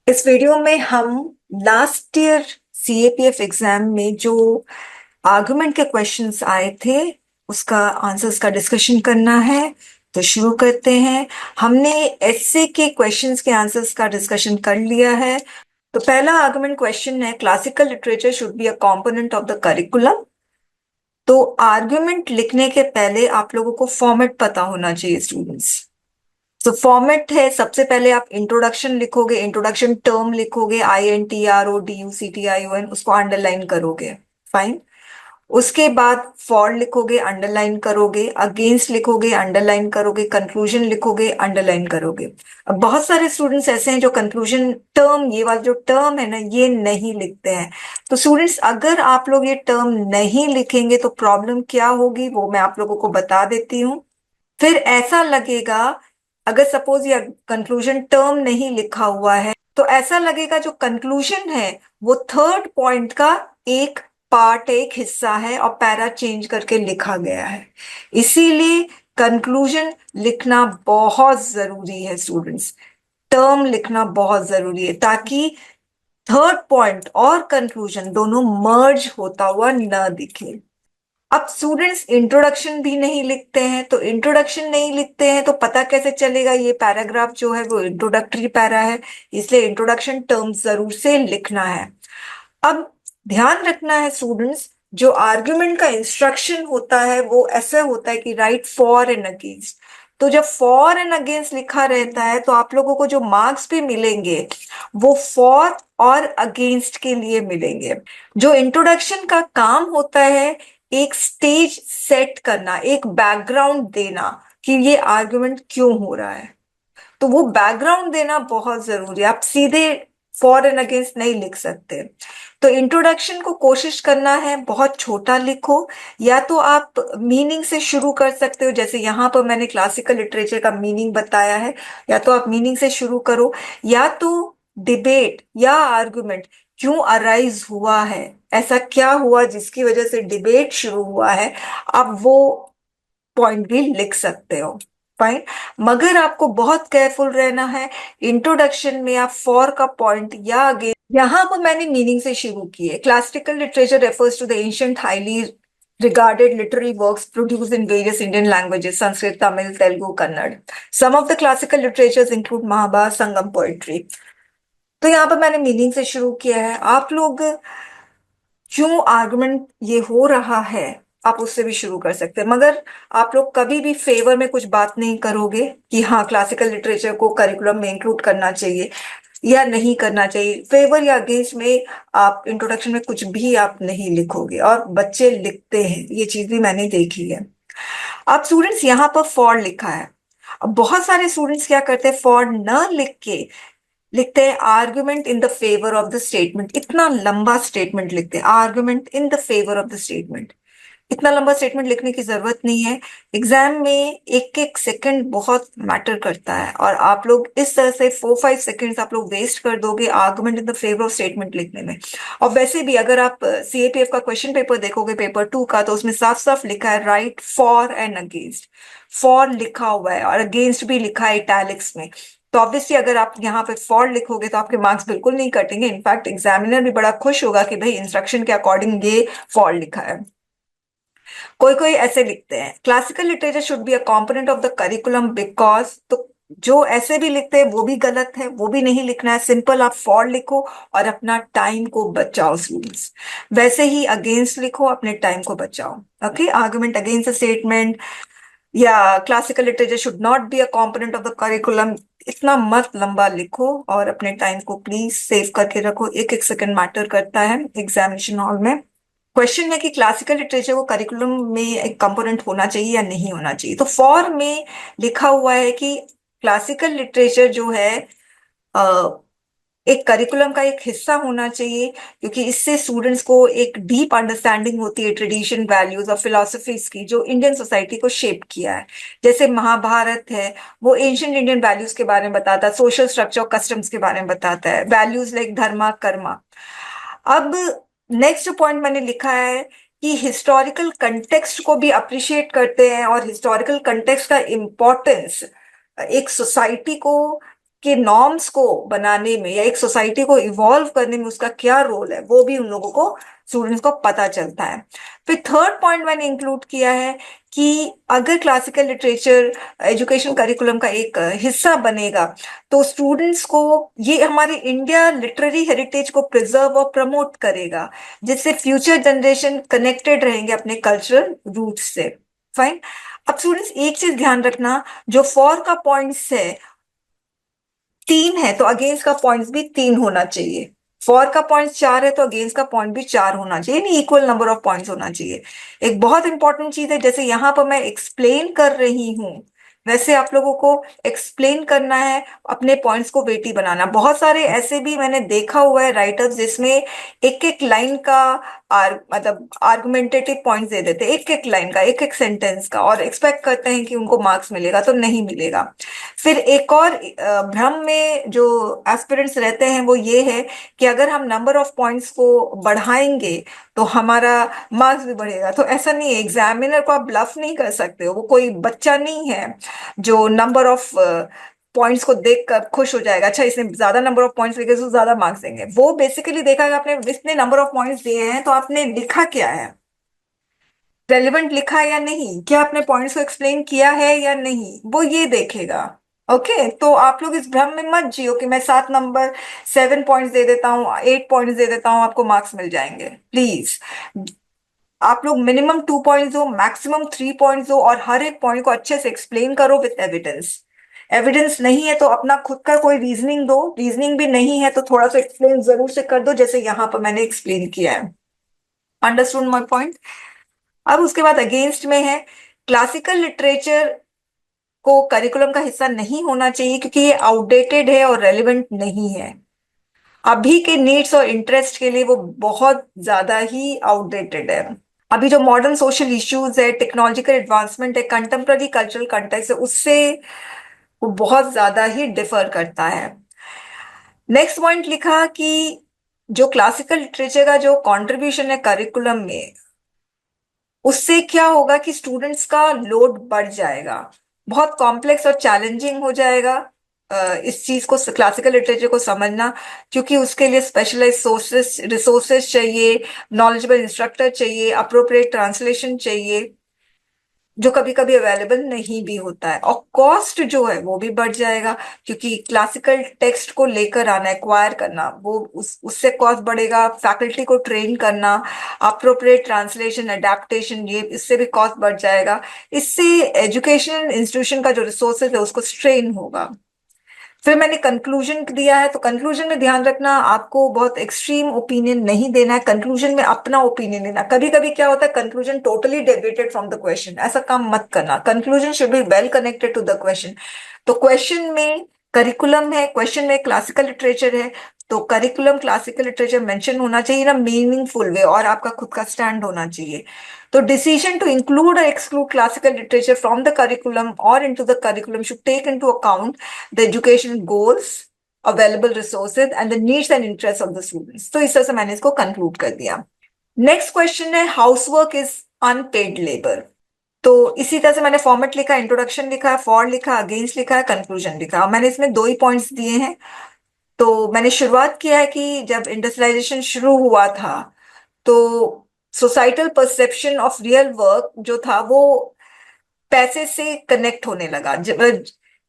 इस वीडियो में हम लास्ट ईयर सीएपीएफ एग्जाम में जो आर्गुमेंट के क्वेश्चंस आए थे उसका आंसर्स का डिस्कशन करना है। तो शुरू करते हैं। हमने एसए के क्वेश्चंस के आंसर्स का डिस्कशन कर लिया है। तो पहला आर्गुमेंट क्वेश्चन है, classical literature should be a component of the curriculum. तो आर्गुमेंट लिखने के पहले आप लोगों को फॉर्मेट पता होना चाहिए स्टूडेंट्स। तो फॉर्मेट है, सबसे पहले आप इंट्रोडक्शन लिखोगे, इंट्रोडक्शन टर्म लिखोगे, INTRODUCTION, उसको अंडरलाइन करोगे। फाइन। उसके बाद फॉर लिखोगे, अंडरलाइन करोगे, अगेंस्ट लिखोगे, अंडरलाइन करोगे, कंक्लूजन लिखोगे, अंडरलाइन करोगे। अब बहुत सारे स्टूडेंट्स ऐसे हैं जो कंक्लूजन टर्म, ये वाला जो टर्म है ना, ये नहीं लिखते हैं। तो स्टूडेंट्स, अगर आप लोग ये टर्म नहीं लिखेंगे तो प्रॉब्लम क्या होगी वो मैं आप लोगों को बता देती हूँ। फिर ऐसा लगेगा, अगर सपोज ये कंक्लूजन टर्म नहीं लिखा हुआ है तो ऐसा लगेगा जो कंक्लूजन है वो थर्ड पॉइंट का एक पार्ट, एक हिस्सा है और पैरा चेंज करके लिखा गया है। इसीलिए कंक्लूजन लिखना बहुत जरूरी है स्टूडेंट्स। टर्म लिखना बहुत जरूरी है ताकि थर्ड पॉइंट और कंक्लूजन दोनों मर्ज होता हुआ न दिखे। अब स्टूडेंट्स इंट्रोडक्शन भी नहीं लिखते हैं, तो इंट्रोडक्शन नहीं लिखते हैं तो पता कैसे चलेगा ये पैराग्राफ जो है वो इंट्रोडक्टरी पैरा है। इसलिए इंट्रोडक्शन टर्म्स जरूर से लिखना है। अब ध्यान रखना है स्टूडेंट्स, जो आर्ग्यूमेंट का इंस्ट्रक्शन होता है वो ऐसा होता है कि राइट फॉर एंड अगेंस्ट। तो जब फॉर एंड अगेंस्ट लिखा रहता है तो आप लोगों को जो मार्क्स भी मिलेंगे वो फॉर और अगेंस्ट के लिए मिलेंगे। जो इंट्रोडक्शन का काम होता है, एक स्टेज सेट करना, एक बैकग्राउंड देना कि ये आर्गुमेंट क्यों हो रहा है। तो वो बैकग्राउंड देना बहुत जरूरी है। आप सीधे फॉर एंड अगेंस्ट नहीं लिख सकते। तो इंट्रोडक्शन को कोशिश करना है बहुत छोटा लिखो, या तो आप मीनिंग से शुरू कर सकते हो, जैसे यहाँ पर मैंने क्लासिकल लिटरेचर का मीनिंग बताया है। या तो आप मीनिंग से शुरू करो, या तो डिबेट या आर्गुमेंट क्यों अराइज हुआ है, ऐसा क्या हुआ जिसकी वजह से डिबेट शुरू हुआ है, आप वो पॉइंट भी लिख सकते हो। फाइन। मगर आपको बहुत केयरफुल रहना है। इंट्रोडक्शन में आप फॉर का पॉइंट या अगेन, यहाँ पर मैंने मीनिंग से शुरू किए। Classical literature refers to the ancient highly regarded literary works produced in various Indian languages, Sanskrit, Tamil, Telugu, Kannada. Some of the classical literatures include Mahabharata, Sangam poetry. तो यहाँ पर मैंने मीनिंग से शुरू किया है। आप लोग क्यों आर्गुमेंट ये हो रहा है आप उससे भी शुरू कर सकते हैं, मगर आप लोग कभी भी फेवर में कुछ बात नहीं करोगे कि हाँ क्लासिकल लिटरेचर को करिकुलम में इंक्लूड करना चाहिए या नहीं करना चाहिए। फेवर या अगेंस्ट में आप इंट्रोडक्शन में कुछ भी आप नहीं लिखोगे, और बच्चे लिखते हैं, ये चीज भी मैंने देखी है। अब स्टूडेंट्स यहाँ पर फॉर लिखा है। अब बहुत सारे स्टूडेंट्स क्या करते हैं, फॉर न लिख के लिखते हैं argument in the favour of the statement. इतना लंबा स्टेटमेंट लिखते हैं, argument in the favour of the statement. इतना लंबा स्टेटमेंट लिखने की जरूरत नहीं है। एग्जाम में एक एक सेकंड बहुत मैटर करता है, और आप लोग इस तरह से 4-5 सेकंड्स आप लोग वेस्ट कर दोगे argument in the favour of statement लिखने में। और वैसे भी अगर आप सीएपीएफ का क्वेश्चन पेपर देखोगे, पेपर 2 का, तो उसमें साफ साफ लिखा है right for and against. For लिखा हुआ है और अगेंस्ट भी लिखा है इटैलिक्स में। तो ऑब्वियसली अगर आप यहाँ पे फॉर लिखोगे तो आपके मार्क्स बिल्कुल नहीं कटेंगे। इनफैक्ट एग्जामिनर भी बड़ा खुश होगा कि भाई इंस्ट्रक्शन के अकॉर्डिंग ये फॉर लिखा है। कोई कोई ऐसे लिखते हैं, classical literature should be a component of the curriculum because. तो जो ऐसे भी लिखते हैं वो भी गलत है, वो भी नहीं लिखना है। सिंपल आप फॉर लिखो और अपना टाइम को बचाओ स्टूडेंट्स। वैसे ही अगेंस्ट लिखो, अपने टाइम को बचाओ। Okay, argument against a statement या classical literature should not be a component of the curriculum, इतना मत लंबा लिखो और अपने टाइम को प्लीज सेव करके रखो। एक एक सेकंड मैटर करता है एग्जामिनेशन हॉल में। क्वेश्चन है कि क्लासिकल लिटरेचर को करिकुलम में एक कंपोनेंट होना चाहिए या नहीं होना चाहिए। तो फॉर में लिखा हुआ है कि क्लासिकल लिटरेचर जो है अ, एक करिकुलम का एक हिस्सा होना चाहिए, क्योंकि इससे स्टूडेंट्स को एक डीप अंडरस्टैंडिंग होती है ट्रेडिशन, वैल्यूज और फिलोसफीज की जो इंडियन सोसाइटी को शेप किया है। जैसे महाभारत है, वो एंशियंट इंडियन वैल्यूज के बारे में बताता है, सोशल स्ट्रक्चर और कस्टम्स के बारे में बताता है, वैल्यूज लाइक धर्मा कर्मा। अब नेक्स्ट पॉइंट मैंने लिखा है कि हिस्टोरिकल कंटेक्स्ट को भी अप्रिशिएट करते हैं, और हिस्टोरिकल कंटेक्स्ट का इम्पोर्टेंस एक सोसाइटी को के नॉर्म्स को बनाने में या एक सोसाइटी को इवॉल्व करने में उसका क्या रोल है, वो भी उन लोगों को, स्टूडेंट्स को पता चलता है। फिर थर्ड पॉइंट मैंने इंक्लूड किया है कि अगर क्लासिकल लिटरेचर एजुकेशन करिकुलम का एक हिस्सा बनेगा तो स्टूडेंट्स को, ये हमारे इंडिया लिटरेरी हेरिटेज को प्रिजर्व और प्रमोट करेगा, जिससे फ्यूचर जनरेशन कनेक्टेड रहेंगे अपने कल्चरल रूट्स से। फाइन। अब स्टूडेंट्स एक चीज ध्यान रखना, जो फॉर का पॉइंट्स है 3 है तो अगेंस्ट का पॉइंट्स भी 3 होना चाहिए। फॉर का पॉइंट 4 है तो अगेंस्ट का पॉइंट भी 4 होना चाहिए, यानी इक्वल नंबर ऑफ पॉइंट्स होना चाहिए। एक बहुत इंपॉर्टेंट चीज है, जैसे यहां पर मैं एक्सप्लेन कर रही हूं वैसे आप लोगों को एक्सप्लेन करना है, अपने पॉइंट्स को वेटी बनाना। बहुत सारे ऐसे भी मैंने देखा हुआ है राइटर्स जिसमें एक एक लाइन का मतलब आर्गुमेंटेटिव पॉइंट्स दे देते, एक एक लाइन का, एक एक सेंटेंस का, और एक्सपेक्ट करते हैं कि उनको मार्क्स मिलेगा, तो नहीं मिलेगा। फिर एक और भ्रम में जो एस्पिरेंट्स रहते हैं वो ये है कि अगर हम नंबर ऑफ पॉइंट्स को बढ़ाएंगे तो हमारा मार्क्स भी बढ़ेगा। तो ऐसा नहीं है, एग्जामिनर को आप ब्लफ नहीं कर सकते हो, वो कोई बच्चा नहीं है जो नंबर ऑफ पॉइंट्स को देखकर खुश हो जाएगा, अच्छा इसने ज्यादा नंबर ऑफ पॉइंट्स लिखे तो ज्यादा मार्क्स देंगे। वो बेसिकली देखा कि आपने इतने नंबर ऑफ पॉइंट्स दिए हैं तो आपने लिखा क्या है, रेलिवेंट लिखा है या नहीं, क्या आपने पॉइंट्स को एक्सप्लेन किया है या नहीं, वो ये देखेगा। ओके, तो आप लोग इस भ्रम में मत जियो कि मैं 7 नंबर 7 पॉइंट्स दे देता हूँ, 8 पॉइंट्स दे देता हूँ, आपको मार्क्स मिल जाएंगे। प्लीज, आप लोग मिनिमम 2 पॉइंट्स दो, मैक्सिमम 3 पॉइंट्स दो, और हर एक पॉइंट को अच्छे से एक्सप्लेन करो विथ एविडेंस। एविडेंस नहीं है तो अपना खुद का कोई रीजनिंग दो, रीजनिंग भी नहीं है तो थोड़ा सा एक्सप्लेन जरूर से कर दो, जैसे यहाँ पर मैंने एक्सप्लेन किया है। Understood my point. अब उसके बाद अगेंस्ट में है, क्लासिकल लिटरेचर को करिकुलम का हिस्सा नहीं होना चाहिए क्योंकि ये आउटडेटेड है और रेलिवेंट नहीं है। अभी के नीड्स और इंटरेस्ट के लिए वो बहुत ज्यादा ही आउटडेटेड है। अभी जो मॉडर्न सोशल इश्यूज है, टेक्नोलॉजिकल एडवांसमेंट है, कंटेम्प्ररी कल्चरल कंटेक्स्ट है, उससे वो बहुत ज्यादा ही डिफर करता है। नेक्स्ट पॉइंट लिखा कि जो क्लासिकल लिटरेचर का जो कंट्रीब्यूशन है करिकुलम में, उससे क्या होगा कि स्टूडेंट्स का लोड बढ़ जाएगा, बहुत कॉम्प्लेक्स और चैलेंजिंग हो जाएगा इस चीज को, क्लासिकल लिटरेचर को समझना, क्योंकि उसके लिए स्पेशलाइज सोर्सेस रिसोर्सेज चाहिए, नॉलेजेबल इंस्ट्रक्टर चाहिए, अप्रोप्रिएट ट्रांसलेशन चाहिए, जो कभी कभी अवेलेबल नहीं भी होता है, और कॉस्ट जो है वो भी बढ़ जाएगा, क्योंकि क्लासिकल टेक्स्ट को लेकर आना, एक्वायर करना, वो उससे कॉस्ट बढ़ेगा, फैकल्टी को ट्रेन करना, अप्रोप्रिएट ट्रांसलेशन, अडेप्टेशन, ये इससे भी कॉस्ट बढ़ जाएगा। इससे एजुकेशनल इंस्टीट्यूशन का जो रिसोर्सेज है उसको स्ट्रेन होगा। फिर मैंने कंक्लूजन दिया है, तो कंक्लूजन में ध्यान रखना, आपको बहुत एक्सट्रीम ओपिनियन नहीं देना है, कंक्लूजन में अपना ओपिनियन देना। कभी कभी क्या होता है, conclusion totally deviated from the question, ऐसा काम मत करना। Conclusion should be well connected to the question. तो क्वेश्चन में करिकुलम है, क्वेश्चन में क्लासिकल लिटरेचर है, तो करिकुलम क्लासिकल लिटरेचर मेंशन होना चाहिए ना मीनिंगफुल वे, और आपका खुद का स्टैंड होना चाहिए। तो decision to include or exclude classical literature from the curriculum or into the curriculum should take into account the educational goals, available resources and the needs and interests of the students. तो इस तरह से मैंने इसको conclude कर दिया। Next question है, housework is unpaid labour. तो इसी तरह से मैंने फॉर्मेट लिखा, इंट्रोडक्शन लिखा है, फॉर लिखा, अगेंस्ट लिखा है, कंक्लूजन लिखा, और मैंने इसमें 2 ही पॉइंट्स दिए हैं। तो मैंने शुरुआत किया है कि जब इंडस्ट्रियलाइजेशन शुरू हुआ था तो societal perception of real work जो था वो पैसे से कनेक्ट होने लगा।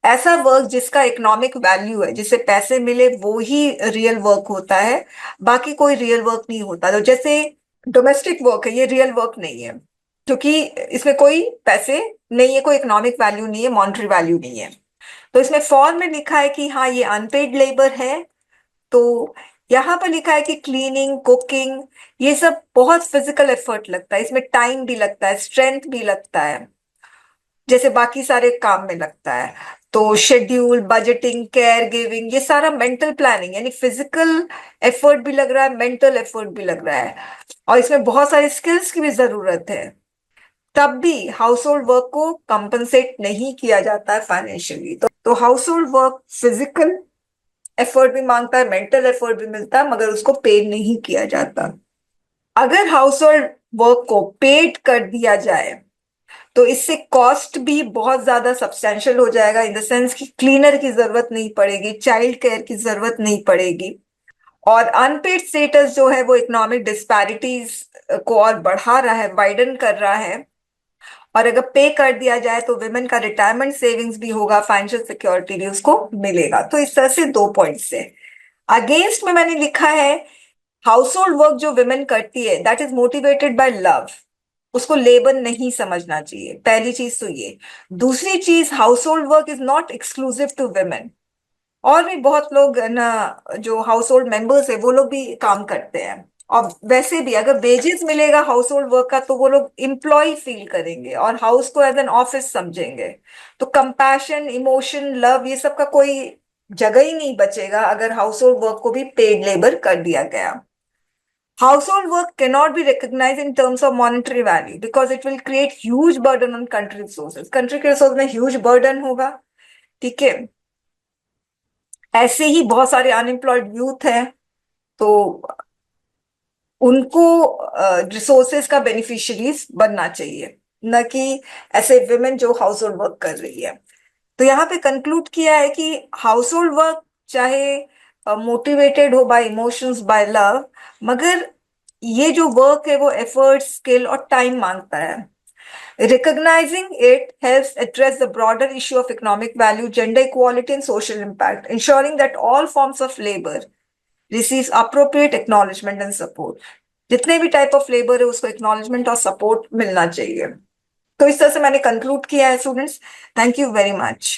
ऐसा वर्क जिसका इकोनॉमिक वैल्यू है, जिसे पैसे मिले, वो ही रियल वर्क होता है, बाकी कोई रियल वर्क नहीं होता। तो जैसे डोमेस्टिक वर्क है, ये रियल वर्क नहीं है क्योंकि इसमें कोई पैसे नहीं है, कोई इकोनॉमिक वैल्यू नहीं है, मॉनेटरी वैल्यू नहीं है। तो इसमें फॉर्म में लिखा है कि हाँ ये अनपेड लेबर है। तो यहाँ पर लिखा है कि क्लीनिंग, कुकिंग, ये सब बहुत फिजिकल एफर्ट लगता है, इसमें टाइम भी लगता है, स्ट्रेंथ भी लगता है, जैसे बाकी सारे काम में लगता है। तो शेड्यूल, बजटिंग, केयर गिविंग, ये सारा मेंटल प्लानिंग, यानी फिजिकल एफर्ट भी लग रहा है, मेंटल एफर्ट भी लग रहा है, और इसमें बहुत सारी स्किल्स की भी जरूरत है। तब भी हाउस होल्ड वर्क को कंपनसेट नहीं किया जाता है फाइनेंशियली। तो house hold work physical effort भी मांगता है, मेंटल एफर्ट भी मिलता है, मगर उसको पे नहीं किया जाता। अगर हाउस होल्ड वर्क को पेड कर दिया जाए तो इससे कॉस्ट भी बहुत ज्यादा सब्सटेंशियल हो जाएगा, इन द सेंस कि क्लीनर की जरूरत नहीं पड़ेगी, चाइल्ड केयर की जरूरत नहीं पड़ेगी। और अनपेड स्टेटस जो है वो इकोनॉमिक डिस्पैरिटीज को और बढ़ा रहा है, वाइडन कर रहा है। और अगर पे कर दिया जाए तो विमेन का रिटायरमेंट सेविंग्स भी होगा, फाइनेंशियल सिक्योरिटी भी उसको मिलेगा। तो इस तरह से दो पॉइंट्स है। अगेंस्ट में मैंने लिखा है हाउस होल्ड वर्क जो विमेन करती है that is motivated by love, उसको लेबर नहीं समझना चाहिए, पहली चीज तो ये। दूसरी चीज, household work is not exclusive to women, और भी बहुत लोग ना जो हाउस होल्ड मेंबर्स है वो लोग भी काम करते हैं। और वैसे भी अगर वेजेस मिलेगा हाउस होल्ड वर्क का तो वो लोग एम्प्लॉय फील करेंगे और हाउस को एज एन ऑफिस समझेंगे। तो कंपैशन, इमोशन, लव, ये सब का कोई जगह ही नहीं बचेगा अगर हाउस होल्ड वर्क को भी पेड लेबर कर दिया गया। Household work cannot be recognized in terms of monetary value because it will create huge burden on country resources. Country के resources में huge burden होगा। ठीक है। ऐसे ही बहुत सारे अनएम्प्लॉयड यूथ हैं, तो उनको रिसोर्सेज का बेनिफिशियरीज बनना चाहिए, न कि ऐसे विमेन जो हाउस होल्ड वर्क कर रही है। तो यहाँ पे कंक्लूड किया है कि हाउस होल्ड वर्क चाहे मोटिवेटेड हो बाय इमोशंस, बाय लव, मगर ये जो वर्क है वो एफर्ट, स्किल और टाइम मांगता है। Recognizing it helps address the broader issue of economic value, gender equality, and social impact, ensuring that all forms of labor receives appropriate acknowledgement and support. जितने भी टाइप ऑफ लेबर है उसको acknowledgement और support मिलना चाहिए। तो इस तरह से मैंने कंक्लूड किया है students. Thank you very much.